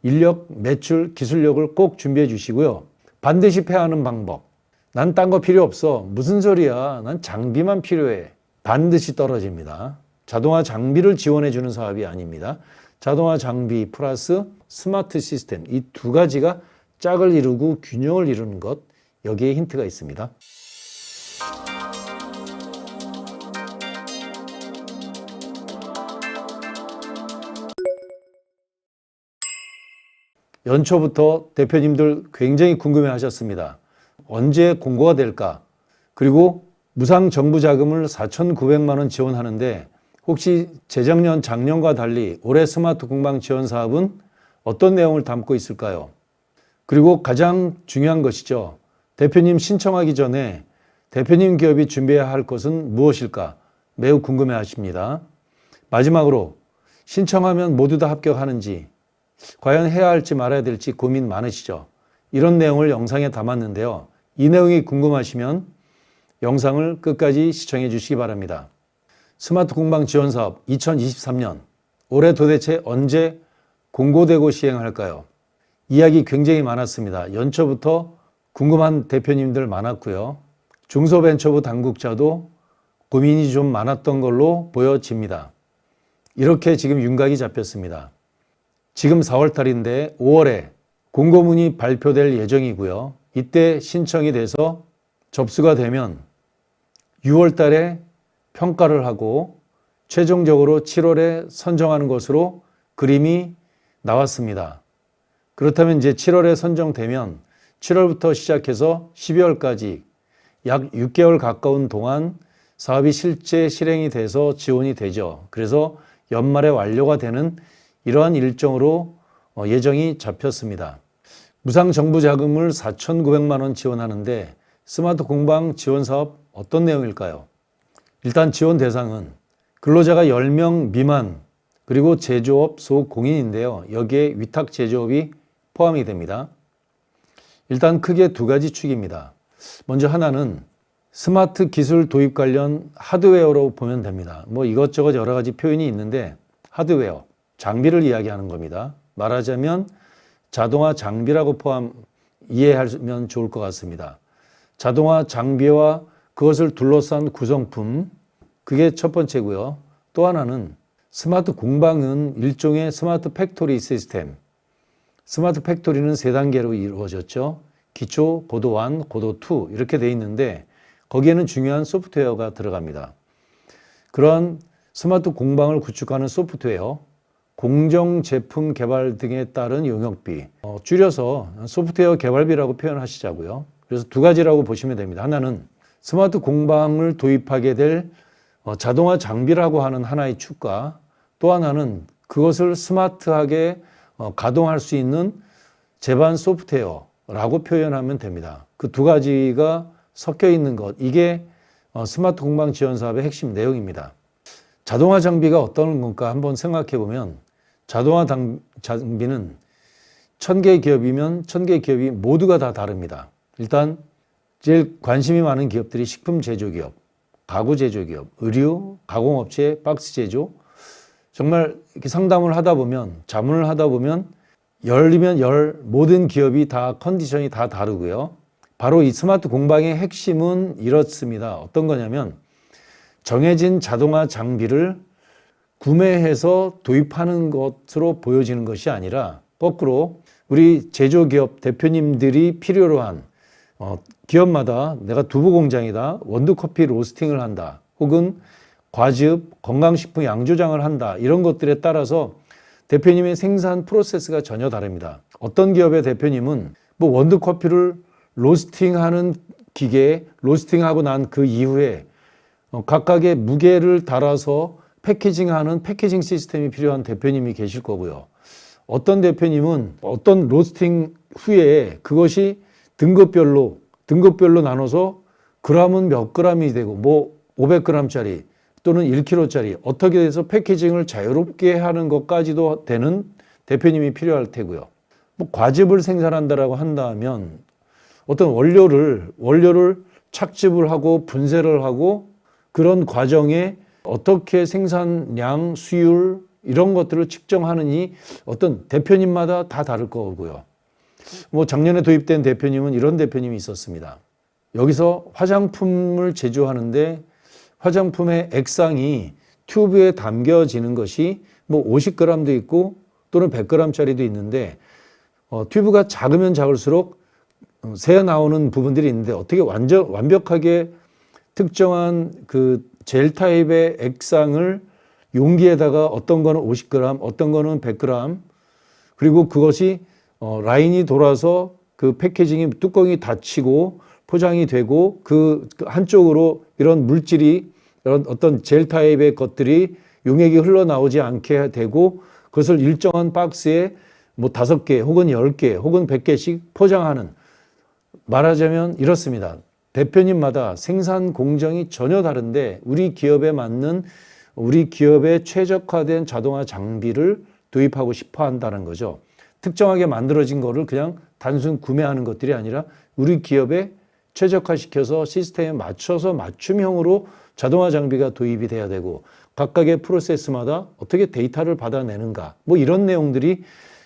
인력, 매출, 기술력을 꼭 준비해 주시고요. 반드시 패하는 방법. 난 딴 거 필요 없어. 무슨 소리야. 난 장비만 필요해. 반드시 떨어집니다. 자동화 장비를 지원해 주는 사업이 아닙니다. 자동화 장비 플러스 스마트 시스템, 이 두 가지가 짝을 이루고 균형을 이루는 것, 여기에 힌트가 있습니다. 연초부터 대표님들 굉장히 궁금해 하셨습니다. 언제 공고가 될까? 그리고 무상 정부 자금을 4,900만 원 지원하는데 혹시 재작년, 작년과 달리 올해 스마트 공방 지원 사업은 어떤 내용을 담고 있을까요? 그리고 가장 중요한 것이죠. 대표님 신청하기 전에 대표님 기업이 준비해야 할 것은 무엇일까? 매우 궁금해 하십니다. 마지막으로 신청하면 모두 다 합격하는지, 과연 해야 할지 말아야 될지 고민 많으시죠? 이런 내용을 영상에 담았는데요. 이 내용이 궁금하시면 영상을 끝까지 시청해 주시기 바랍니다. 스마트 공방 지원 사업 2023년, 올해 도대체 언제 공고되고 시행할까요? 이야기 굉장히 많았습니다. 연초부터 궁금한 대표님들 많았고요. 중소벤처부 당국자도 고민이 좀 많았던 걸로 보여집니다. 이렇게 지금 윤곽이 잡혔습니다. 지금 4월 달인데 5월에 공고문이 발표될 예정이고요. 이때 신청이 돼서 접수가 되면 6월 달에 평가를 하고 최종적으로 7월에 선정하는 것으로 그림이 나왔습니다. 그렇다면 이제 7월에 선정되면 7월부터 시작해서 12월까지 약 6개월 가까운 동안 사업이 실제 실행이 돼서 지원이 되죠. 그래서 연말에 완료가 되는 이러한 일정으로 예정이 잡혔습니다. 무상 정부 자금을 4,900만 원 지원하는데 스마트 공방 지원 사업 어떤 내용일까요? 일단 지원 대상은 근로자가 10명 미만 그리고 제조업 소공인인데요. 여기에 위탁 제조업이 포함이 됩니다. 일단 크게 두 가지 축입니다. 먼저 하나는 스마트 기술 도입 관련 하드웨어로 보면 됩니다. 뭐 이것저것 여러 가지 표현이 있는데 하드웨어, 장비를 이야기하는 겁니다. 말하자면 자동화 장비라고 이해하면 좋을 것 같습니다. 자동화 장비와 그것을 둘러싼 구성품, 그게 첫 번째고요. 또 하나는 스마트 공방은 일종의 스마트 팩토리 시스템. 스마트 팩토리는 세 단계로 이루어졌죠. 기초, 고도 1, 고도 2 이렇게 돼 있는데 거기에는 중요한 소프트웨어가 들어갑니다. 그러한 스마트 공방을 구축하는 소프트웨어, 공정 제품 개발 등에 따른 용역비, 줄여서 소프트웨어 개발비라고 표현하시자고요. 그래서 두 가지라고 보시면 됩니다. 하나는 스마트 공방을 도입하게 될 자동화 장비라고 하는 하나의 축과 또 하나는 그것을 스마트하게 가동할 수 있는 제반 소프트웨어라고 표현하면 됩니다. 그 두 가지가 섞여 있는 것, 이게 스마트 공방 지원 사업의 핵심 내용입니다. 자동화 장비가 어떤 건가 한번 생각해 보면 자동화 장비는 1,000개 기업이면 1,000개 기업이 모두가 다 다릅니다. 일단 제일 관심이 많은 기업들이 식품 제조기업, 가구 제조기업, 의류, 가공업체, 박스 제조. 정말 이렇게 상담을 하다 보면, 자문을 하다 보면 열이면 모든 기업이 다 컨디션이 다 다르고요. 바로 이 스마트 공방의 핵심은 이렇습니다. 어떤 거냐면 정해진 자동화 장비를 구매해서 도입하는 것으로 보여지는 것이 아니라 거꾸로 우리 제조기업 대표님들이 필요로 한 기업마다 내가 두부 공장이다, 원두커피 로스팅을 한다, 혹은 과즙, 건강식품 양조장을 한다, 이런 것들에 따라서 대표님의 생산 프로세스가 전혀 다릅니다. 어떤 기업의 대표님은 뭐 원두커피를 로스팅하는 기계에 로스팅하고 난 그 이후에 각각의 무게를 달아서 패키징하는 패키징 시스템이 필요한 대표님이 계실 거고요. 어떤 대표님은 어떤 로스팅 후에 그것이 등급별로 나눠서 그램은 몇 그램이 되고 뭐 500g짜리 또는 1kg짜리 어떻게 해서 패키징을 자유롭게 하는 것까지도 되는 대표님이 필요할 테고요. 뭐 과즙을 생산한다라고 한다면 어떤 원료를 착즙을 하고 분쇄를 하고 그런 과정에 어떻게 생산량, 수율, 이런 것들을 측정하느니 어떤 대표님마다 다 다를 거고요. 뭐 작년에 도입된 대표님은 이런 대표님이 있었습니다. 여기서 화장품을 제조하는데 화장품의 액상이 튜브에 담겨지는 것이 뭐 50g도 있고 또는 100g짜리도 있는데 튜브가 작으면 작을수록 새 나오는 부분들이 있는데 어떻게 완벽하게 특정한 그 젤 타입의 액상을 용기에다가 어떤 거는 50g, 어떤 거는 100g, 그리고 그것이 라인이 돌아서 그 패키징이 뚜껑이 닫히고 포장이 되고 그 한쪽으로 이런 물질이 이런 어떤 젤 타입의 것들이 용액이 흘러나오지 않게 되고 그것을 일정한 박스에 뭐 5개 혹은 10개 혹은 100개씩 포장하는, 말하자면 이렇습니다. 대표님마다 생산 공정이 전혀 다른데 우리 기업에 맞는 우리 기업에 최적화된 자동화 장비를 도입하고 싶어 한다는 거죠. 특정하게 만들어진 거를 그냥 단순 구매하는 것들이 아니라 우리 기업에 최적화시켜서 시스템에 맞춰서 맞춤형으로 자동화 장비가 도입이 돼야 되고 각각의 프로세스마다 어떻게 데이터를 받아내는가, 뭐 이런 내용들이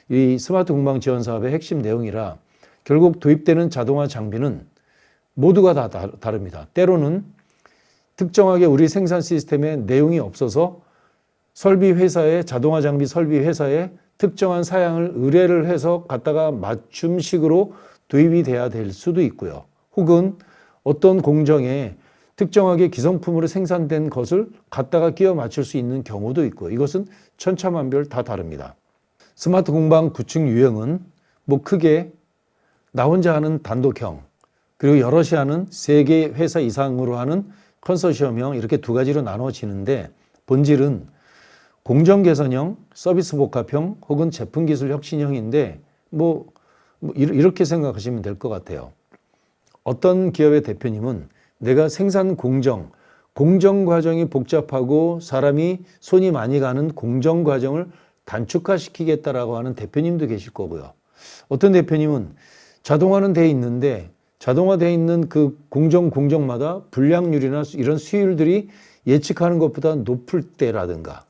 이 스마트 공방 지원 사업의 핵심 내용이라 결국 도입되는 자동화 장비는 모두가 다 다릅니다. 때로는 특정하게 우리 생산 시스템에 내용이 없어서 설비 회사에, 자동화 장비 설비 회사에 특정한 사양을 의뢰를 해서 갖다가 맞춤식으로 도입이 돼야 될 수도 있고요. 혹은 어떤 공정에 특정하게 기성품으로 생산된 것을 갖다가 끼워 맞출 수 있는 경우도 있고, 이것은 천차만별 다 다릅니다. 스마트 공방 구축 유형은 뭐 크게 나 혼자 하는 단독형, 그리고 여럿이 하는 3개 회사 이상으로 하는 컨소시엄형, 이렇게 2가지로 나눠지는데 본질은 공정 개선형, 서비스 복합형 혹은 제품 기술 혁신형인데 뭐 이렇게 생각하시면 될 것 같아요. 어떤 기업의 대표님은 내가 생산 공정 과정이 복잡하고 사람이 손이 많이 가는 공정 과정을 단축화시키겠다라고 하는 대표님도 계실 거고요. 어떤 대표님은 자동화는 돼 있는데 자동화되어 있는 그 공정마다 불량률이나 이런 수율들이 예측하는 것보다 높을 때라든가,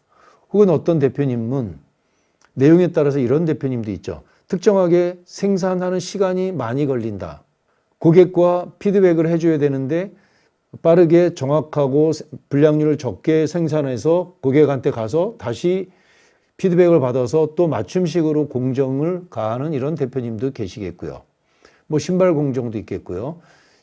혹은 어떤 대표님은 내용에 따라서 이런 대표님도 있죠. 특정하게 생산하는 시간이 많이 걸린다. 고객과 피드백을 해줘야 되는데 빠르게 정확하고 불량률을 적게 생산해서 고객한테 가서 다시 피드백을 받아서 또 맞춤식으로 공정을 가하는 이런 대표님도 계시겠고요. 뭐 신발 공정도 있겠고요.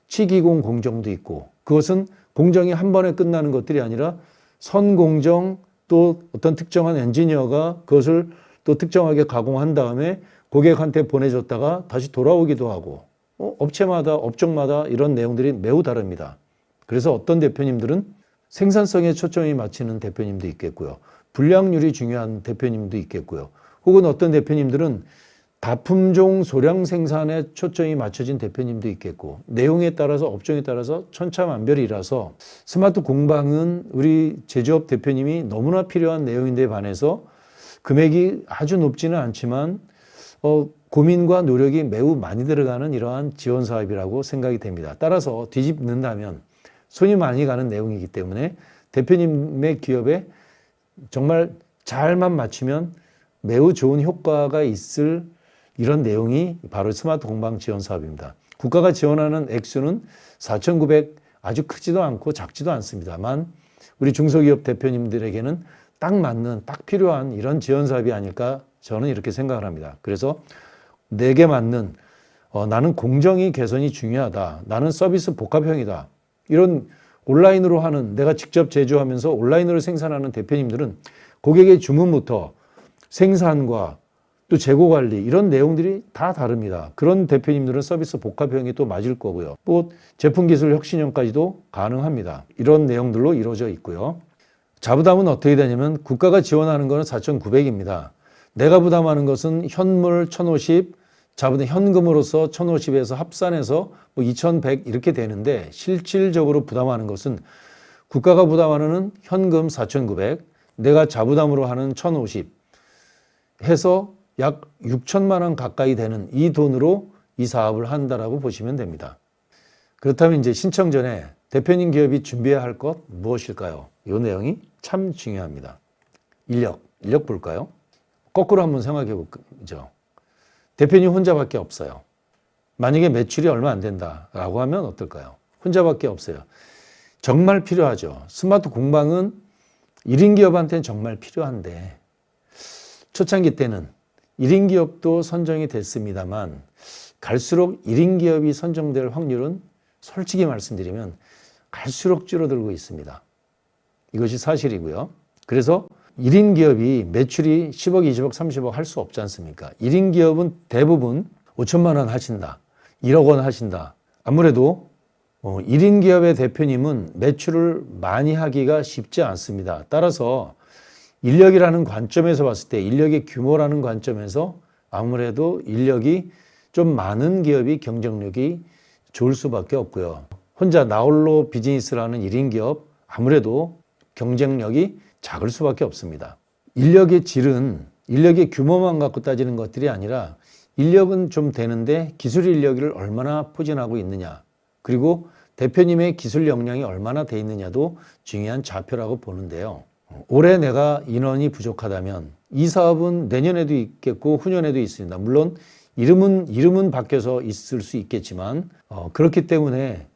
치기공 공정도 있고, 그것은 공정이 한 번에 끝나는 것들이 아니라 선 공정, 또 어떤 특정한 엔지니어가 그것을 또 특정하게 가공한 다음에 고객한테 보내줬다가 다시 돌아오기도 하고, 업체마다 업종마다 이런 내용들이 매우 다릅니다. 그래서 어떤 대표님들은 생산성에 초점이 맞추는 대표님도 있겠고요. 불량률이 중요한 대표님도 있겠고요. 혹은 어떤 대표님들은 다품종 소량 생산에 초점이 맞춰진 대표님도 있겠고, 내용에 따라서 업종에 따라서 천차만별이라서 스마트 공방은 우리 제조업 대표님이 너무나 필요한 내용인데 반해서 금액이 아주 높지는 않지만 고민과 노력이 매우 많이 들어가는 이러한 지원 사업이라고 생각이 됩니다. 따라서 뒤집는다면 손이 많이 가는 내용이기 때문에 대표님의 기업에 정말 잘만 맞추면 매우 좋은 효과가 있을 이런 내용이 바로 스마트 공방 지원 사업입니다. 국가가 지원하는 액수는 4,900, 아주 크지도 않고 작지도 않습니다만 우리 중소기업 대표님들에게는 딱 맞는, 딱 필요한 이런 지원 사업이 아닐까 저는 이렇게 생각을 합니다. 그래서 내게 맞는 나는 공정이 개선이 중요하다. 나는 서비스 복합형이다. 이런 온라인으로 하는, 내가 직접 제조하면서 온라인으로 생산하는 대표님들은 고객의 주문부터 생산과 또 재고 관리 이런 내용들이 다 다릅니다. 그런 대표님들은 서비스 복합형이 또 맞을 거고요. 또 제품 기술 혁신형까지도 가능합니다. 이런 내용들로 이루어져 있고요. 자부담은 어떻게 되냐면 국가가 지원하는 것은 4,900입니다. 내가 부담하는 것은 현물 1,050, 자부담 현금으로서 1,050에서 합산해서 뭐 2,100 이렇게 되는데 실질적으로 부담하는 것은 국가가 부담하는 현금 4,900, 내가 자부담으로 하는 1,050 해서 약 6천만 원 가까이 되는 이 돈으로 이 사업을 한다라고 보시면 됩니다. 그렇다면 이제 신청 전에 대표님 기업이 준비해야 할 것 무엇일까요? 이 내용이 참 중요합니다. 인력. 인력 볼까요? 거꾸로 한번 생각해 보죠. 대표님 혼자밖에 없어요. 만약에 매출이 얼마 안 된다라고 하면 어떨까요? 혼자밖에 없어요. 정말 필요하죠. 스마트 공방은 1인 기업한테는 정말 필요한데 초창기 때는 1인 기업도 선정이 됐습니다만 갈수록 1인 기업이 선정될 확률은 솔직히 말씀드리면 갈수록 줄어들고 있습니다. 이것이 사실이고요. 그래서 1인 기업이 매출이 10억, 20억, 30억 할 수 없지 않습니까? 1인 기업은 대부분 5천만 원 하신다. 1억 원 하신다. 아무래도 1인 기업의 대표님은 매출을 많이 하기가 쉽지 않습니다. 따라서 인력이라는 관점에서 봤을 때 인력의 규모라는 관점에서 아무래도 인력이 좀 많은 기업이 경쟁력이 좋을 수밖에 없고요. 혼자 나홀로 비즈니스를 하는 1인 기업 아무래도 경쟁력이 작을 수밖에 없습니다. 인력의 질은 인력의 규모만 갖고 따지는 것들이 아니라 인력은 좀 되는데 기술 인력을 얼마나 포진하고 있느냐 그리고 대표님의 기술 역량이 얼마나 돼 있느냐도 중요한 좌표라고 보는데요. 올해 내가 인원이 부족하다면 이 사업은 내년에도 있겠고 후년에도 있습니다. 물론 이름은 바뀌어서 있을 수 있겠지만 그렇기 때문에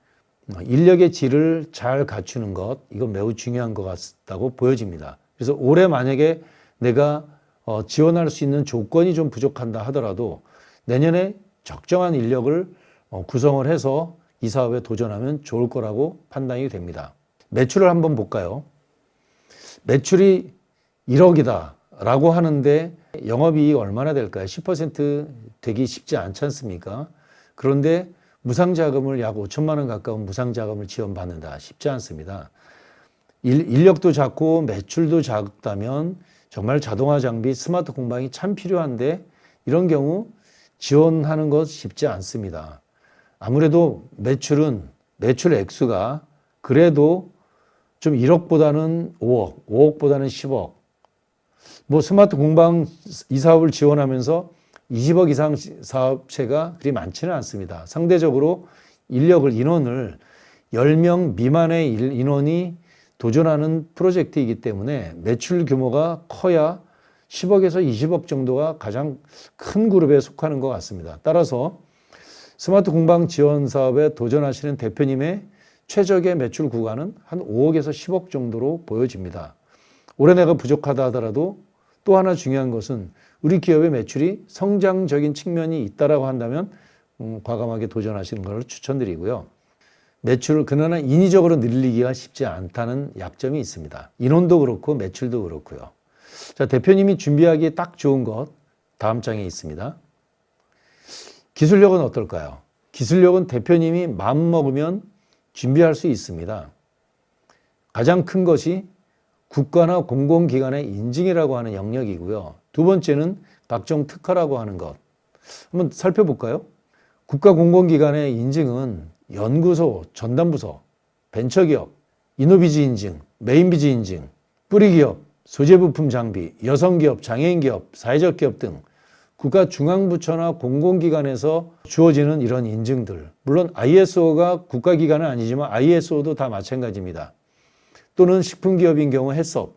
인력의 질을 잘 갖추는 것 이건 매우 중요한 것 같다고 보여집니다. 그래서 올해 만약에 내가 지원할 수 있는 조건이 좀 부족한다 하더라도 내년에 적정한 인력을 구성을 해서 이 사업에 도전하면 좋을 거라고 판단이 됩니다. 매출을 한번 볼까요? 매출이 1억이다 라고 하는데 영업이익 얼마나 될까요? 10% 되기 쉽지 않지 않습니까? 그런데 무상자금을 약 5천만 원 가까운 무상자금을 지원받는다. 쉽지 않습니다. 인력도 작고 매출도 작다면 정말 자동화 장비, 스마트 공방이 참 필요한데 이런 경우 지원하는 것 쉽지 않습니다. 아무래도 매출 액수가 그래도 좀 1억보다는 5억, 5억보다는 10억. 뭐 스마트 공방 이 사업을 지원하면서 20억 이상 사업체가 그리 많지는 않습니다. 상대적으로 인원을 10명 미만의 인원이 도전하는 프로젝트이기 때문에 매출 규모가 커야 10억에서 20억 정도가 가장 큰 그룹에 속하는 것 같습니다. 따라서 스마트 공방 지원 사업에 도전하시는 대표님의 최적의 매출 구간은 한 5억에서 10억 정도로 보여집니다. 올해 내가 부족하다 하더라도 또 하나 중요한 것은 우리 기업의 매출이 성장적인 측면이 있다라고 한다면 과감하게 도전하시는 것을 추천드리고요. 매출을 그러나 인위적으로 늘리기가 쉽지 않다는 약점이 있습니다. 인원도 그렇고 매출도 그렇고요. 자, 대표님이 준비하기에 딱 좋은 것 다음 장에 있습니다. 기술력은 어떨까요? 기술력은 대표님이 마음먹으면 준비할 수 있습니다. 가장 큰 것이 국가나 공공기관의 인증이라고 하는 영역이고요. 두 번째는 각종 특허라고 하는 것. 한번 살펴볼까요? 국가 공공기관의 인증은 연구소, 전담부서, 벤처기업, 이노비즈 인증, 메인비즈 인증, 뿌리기업, 소재부품 장비, 여성기업, 장애인기업, 사회적 기업 등 국가 중앙부처나 공공기관에서 주어지는 이런 인증들. 물론 ISO가 국가기관은 아니지만 ISO도 다 마찬가지입니다. 또는 식품기업인 경우 햇섭,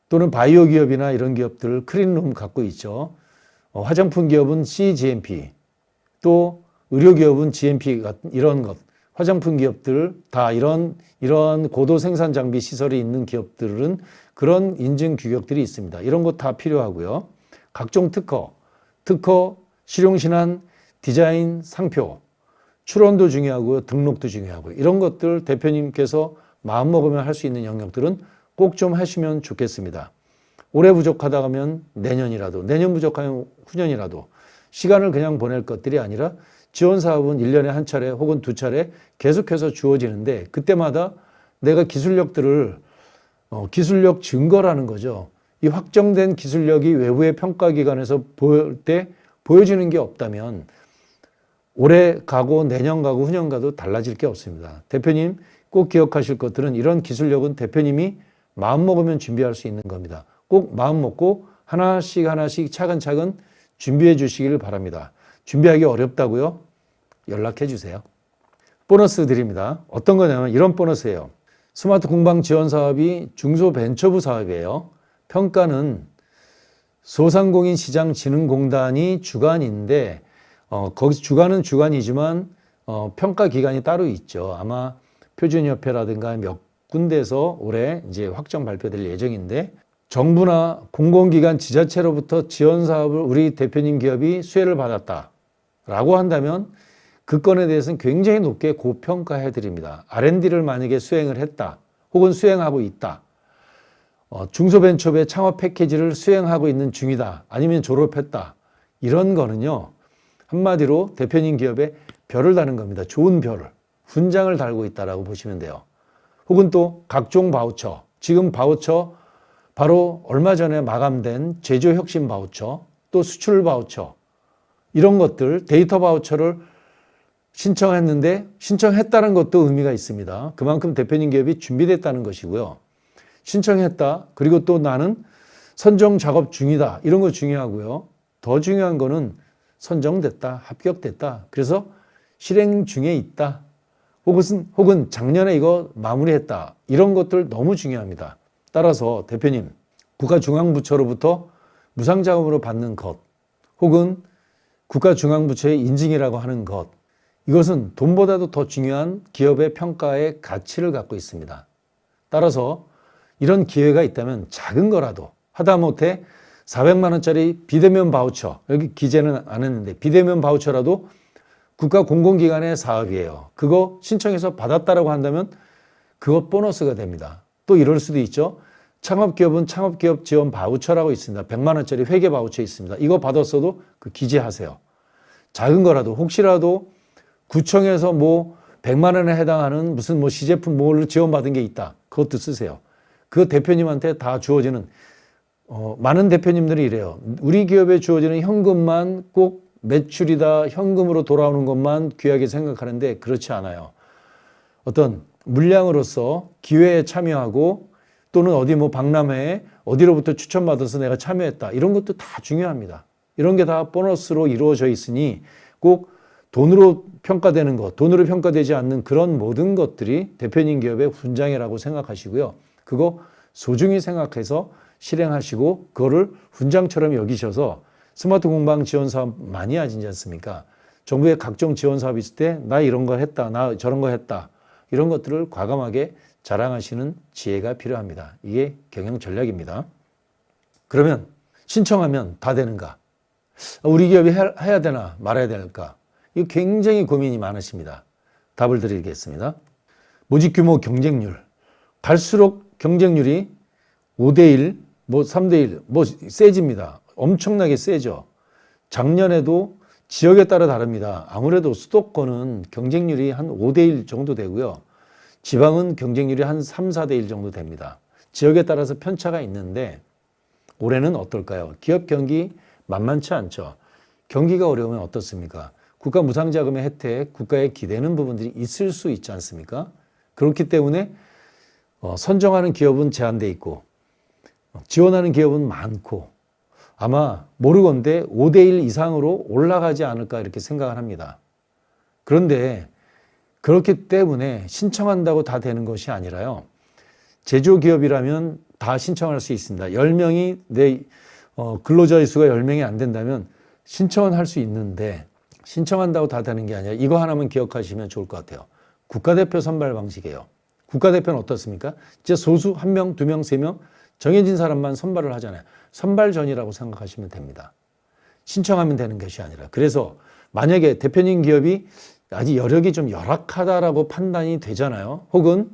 또는 바이오 기업이나 이런 기업들 클린룸 갖고 있죠. 화장품 기업은 CGMP, 또 의료 기업은 GMP 같은 이런 것. 화장품 기업들 다 이런 고도 생산 장비 시설이 있는 기업들은 그런 인증 규격들이 있습니다. 이런 것 다 필요하고요. 각종 특허, 실용신안, 디자인, 상표, 출원도 중요하고요. 등록도 중요하고요. 이런 것들 대표님께서 마음먹으면 할 수 있는 영역들은 꼭 좀 하시면 좋겠습니다. 올해 부족하다 하면 내년이라도, 내년 부족하면 후년이라도 시간을 그냥 보낼 것들이 아니라 지원 사업은 1년에 한 차례 혹은 두 차례 계속해서 주어지는데 그때마다 내가 기술력 증거라는 거죠. 이 확정된 기술력이 외부의 평가기관에서 볼 때 보여지는 게 없다면 올해 가고 내년 가고 후년 가도 달라질 게 없습니다. 대표님 꼭 기억하실 것들은 이런 기술력은 대표님이 마음먹으면 준비할 수 있는 겁니다. 꼭 마음먹고 하나씩 차근차근 준비해 주시기를 바랍니다. 준비하기 어렵다고요? 연락해 주세요. 보너스 드립니다. 어떤 거냐면 이런 보너스예요. 스마트 공방 지원 사업이 중소벤처부 사업이에요. 평가는 소상공인시장진흥공단이 주관인데 거기서 주관은 주관이지만 평가 기관이 따로 있죠. 아마 표준협회라든가 몇 군데에서 올해 이제 확정 발표될 예정인데 정부나 공공기관 지자체로부터 지원 사업을 우리 대표님 기업이 수혜를 받았다라고 한다면 그 건에 대해서는 굉장히 높게 고평가해 드립니다. R&D를 만약에 수행을 했다 혹은 수행하고 있다. 중소벤처업의 창업 패키지를 수행하고 있는 중이다. 아니면 졸업했다. 이런 거는요. 한마디로 대표님 기업에 별을 다는 겁니다. 좋은 별을. 훈장을 달고 있다라고 보시면 돼요. 혹은 또 각종 바우처. 지금 바우처 바로 얼마 전에 마감된 제조혁신 바우처, 또 수출 바우처. 이런 것들 데이터 바우처를 신청했는데 신청했다는 것도 의미가 있습니다. 그만큼 대표님 기업이 준비됐다는 것이고요. 신청했다. 그리고 또 나는 선정 작업 중이다. 이런 거 중요하고요. 더 중요한 거는 선정됐다. 합격됐다. 그래서 실행 중에 있다. 혹은 작년에 이거 마무리했다. 이런 것들 너무 중요합니다. 따라서 대표님, 국가중앙부처로부터 무상자금으로 받는 것 혹은 국가중앙부처의 인증이라고 하는 것 이것은 돈보다도 더 중요한 기업의 평가의 가치를 갖고 있습니다. 따라서 이런 기회가 있다면 작은 거라도 하다못해 400만 원짜리 비대면 바우처, 여기 기재는 안 했는데 비대면 바우처라도 국가 공공기관의 사업이에요. 그거 신청해서 받았다라고 한다면 그거 보너스가 됩니다. 또 이럴 수도 있죠. 창업기업은 창업기업 지원 바우처라고 있습니다. 100만 원짜리 회계 바우처 있습니다. 이거 받았어도 그 기재하세요. 작은 거라도 혹시라도 구청에서 100만 원에 해당하는 무슨 시제품 뭘 지원받은 게 있다. 그것도 쓰세요. 그 대표님한테 다 주어지는 많은 대표님들이 이래요. 우리 기업에 주어지는 현금만 꼭 매출이다, 현금으로 돌아오는 것만 귀하게 생각하는데 그렇지 않아요. 어떤 물량으로서 기회에 참여하고 또는 어디 박람회에 어디로부터 추천받아서 내가 참여했다. 이런 것도 다 중요합니다. 이런 게 다 보너스로 이루어져 있으니 꼭 돈으로 평가되는 것, 돈으로 평가되지 않는 그런 모든 것들이 대표님 기업의 훈장이라고 생각하시고요. 그거 소중히 생각해서 실행하시고 그거를 훈장처럼 여기셔서 스마트 공방 지원 사업 많이 하지 않습니까? 정부의 각종 지원 사업이 있을 때 나 이런 거 했다, 나 저런 거 했다. 이런 것들을 과감하게 자랑하시는 지혜가 필요합니다. 이게 경영 전략입니다. 그러면 신청하면 다 되는가? 우리 기업이 해야 되나 말아야 될까? 이거 굉장히 고민이 많으십니다. 답을 드리겠습니다. 모집 규모 경쟁률. 갈수록 경쟁률이 5대1, 3대1, 세집니다. 엄청나게 세죠. 작년에도 지역에 따라 다릅니다. 아무래도 수도권은 경쟁률이 한 5대1 정도 되고요. 지방은 경쟁률이 한 3, 4대1 정도 됩니다. 지역에 따라서 편차가 있는데 올해는 어떨까요? 기업 경기 만만치 않죠. 경기가 어려우면 어떻습니까? 국가 무상자금의 혜택, 국가에 기대는 부분들이 있을 수 있지 않습니까? 그렇기 때문에 선정하는 기업은 제한돼 있고 지원하는 기업은 많고 아마 모르건대 5대1 이상으로 올라가지 않을까 이렇게 생각을 합니다. 그런데 그렇기 때문에 신청한다고 다 되는 것이 아니라요. 제조기업이라면 다 신청할 수 있습니다. 10명이 내 근로자의 수가 10명이 안 된다면 신청은 할 수 있는데 신청한다고 다 되는 게 아니라 이거 하나만 기억하시면 좋을 것 같아요. 국가대표 선발 방식이에요. 국가대표는 어떻습니까? 진짜 소수 1명, 2명, 3명 정해진 사람만 선발을 하잖아요. 선발전이라고 생각하시면 됩니다. 신청하면 되는 것이 아니라. 그래서 만약에 대표님 기업이 아직 여력이 좀 열악하다라고 판단이 되잖아요. 혹은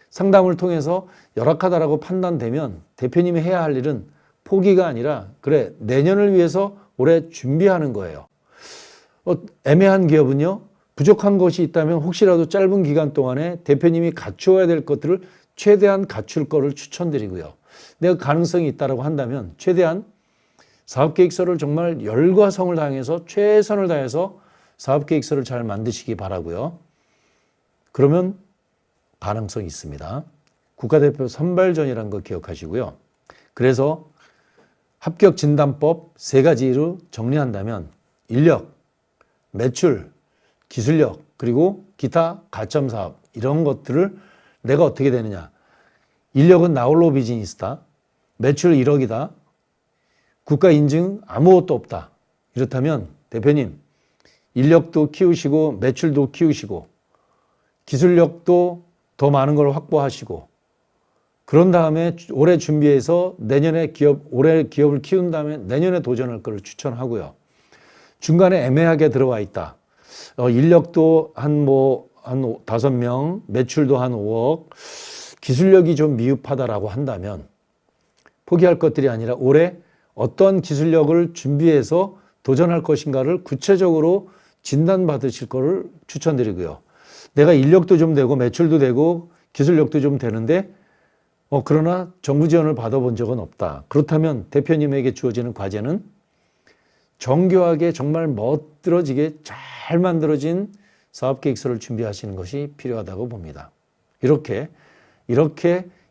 상담을 통해서 열악하다라고 판단되면 대표님이 해야 할 일은 포기가 아니라 그래 내년을 위해서 올해 준비하는 거예요. 애매한 기업은요. 부족한 것이 있다면 혹시라도 짧은 기간 동안에 대표님이 갖추어야 될 것들을 최대한 갖출 거를 추천드리고요. 내가 가능성이 있다고 한다면 최대한 사업계획서를 정말 열과 성을 다해서 최선을 다해서 사업계획서를 잘 만드시기 바라고요. 그러면 가능성이 있습니다. 국가대표 선발전이라는 거 기억하시고요. 그래서 합격진단법 3가지로 정리한다면 인력, 매출, 기술력, 그리고 기타 가점 사업 이런 것들을 내가 어떻게 되느냐. 인력은 나홀로 비즈니스다. 매출 1억이다. 국가 인증 아무것도 없다. 이렇다면 대표님, 인력도 키우시고 매출도 키우시고 기술력도 더 많은 걸 확보하시고 그런 다음에 올해 준비해서 올해 기업을 키운 다음에 내년에 도전할 것을 추천하고요. 중간에 애매하게 들어와 있다. 인력도 한 5명, 매출도 한 5억, 기술력이 좀 미흡하다라고 한다면 포기할 것들이 아니라 올해 어떤 기술력을 준비해서 도전할 것인가를 구체적으로 진단받으실 것을 추천드리고요. 내가 인력도 좀 되고 매출도 되고 기술력도 좀 되는데 그러나 정부 지원을 받아본 적은 없다. 그렇다면 대표님에게 주어지는 과제는 정교하게 정말 멋들어지게 잘 만들어진 사업계획서를 준비하시는 것이 필요하다고 봅니다. 이렇게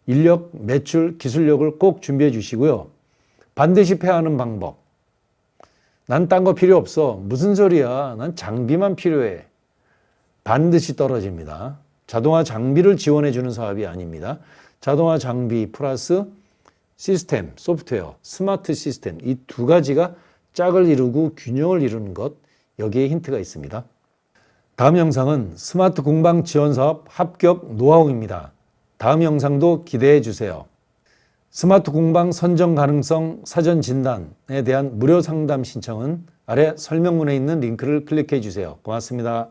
인력, 매출, 기술력을 꼭 준비해 주시고요. 반드시 패하는 방법. 난 딴 거 필요 없어. 무슨 소리야. 난 장비만 필요해. 반드시 떨어집니다. 자동화 장비를 지원해 주는 사업이 아닙니다. 자동화 장비 플러스 시스템, 소프트웨어, 스마트 시스템 이 두 가지가 짝을 이루고 균형을 이루는 것, 여기에 힌트가 있습니다. 다음 영상은 스마트 공방 지원 사업 합격 노하우입니다. 다음 영상도 기대해 주세요. 스마트 공방 선정 가능성 사전 진단에 대한 무료 상담 신청은 아래 설명문에 있는 링크를 클릭해 주세요. 고맙습니다.